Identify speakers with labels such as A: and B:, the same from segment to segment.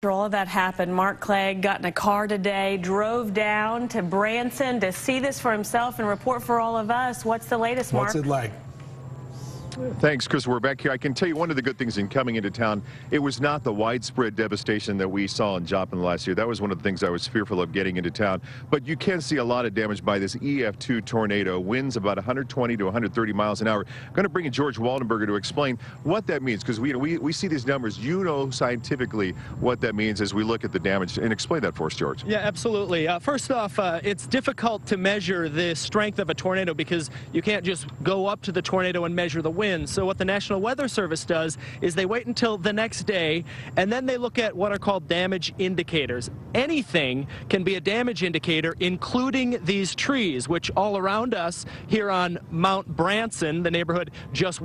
A: After all of that happened, Mark Clegg got in a car today, drove down to Branson to see this for himself and report for all of us. What's the latest, Mark?
B: What's it like?
C: Thanks, Chris. We're back here. I can tell you one of the good things in coming into town, it was not the widespread devastation that we saw in Joplin last year. That was one of the things I was fearful of getting into town. But you can see a lot of damage by this EF2 tornado. Winds about 120 to 130 miles an hour. I'm going to bring in George Waldenberger to explain what that means, because we see these numbers. You know scientifically what that means as we look at the damage. And explain that for us, George.
D: Yeah, absolutely. First off, it's difficult to measure the strength of a tornado because you can't just go up to the tornado and measure the wind. So what the National Weather Service does is they wait until the next day, and then they look at what are called damage indicators. Anything can be a damage indicator, including these trees, which all around us here on Mount Branson, the neighborhood just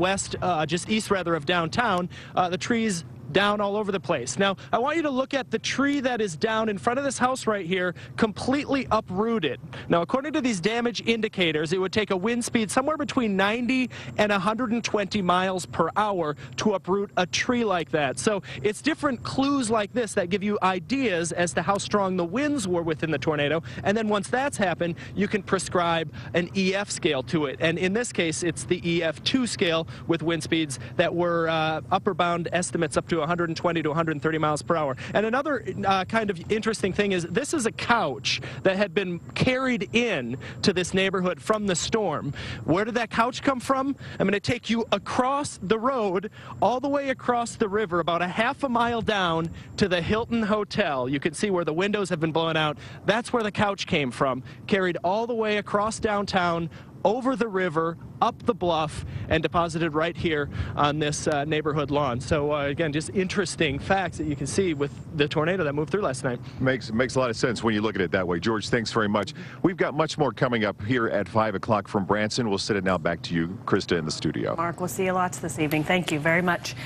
D: east of downtown, the trees down all over the place. Now, I want you to look at the tree that is down in front of this house right here, completely uprooted. Now, according to these damage indicators, it would take a wind speed somewhere between 90 and 120 miles per hour to uproot a tree like that. So it's different clues like this that give you ideas as to how strong the winds were within the tornado. And then once that's happened, you can prescribe an EF scale to it. And in this case, it's the EF2 scale with wind speeds that were upper bound estimates up to 120 to 130 miles per hour. And another kind of interesting thing is this is a couch that had been carried in to this neighborhood from the storm. Where did that couch come from? I'm going to take you across the road, all the way across the river, about a half a mile down to the Hilton Hotel. You can see where the windows have been blown out. That's where the couch came from, carried all the way across downtown, over the river, up the bluff, and deposited right here on this neighborhood lawn. So again, just interesting facts that you can see with the tornado that moved through last night.
C: Makes a lot of sense when you look at it that way. George, thanks very much. We've got much more coming up here at 5 o'clock from Branson. We'll send it now back to you, Krista, in the studio.
A: Mark, we'll see you lots this evening. Thank you very much.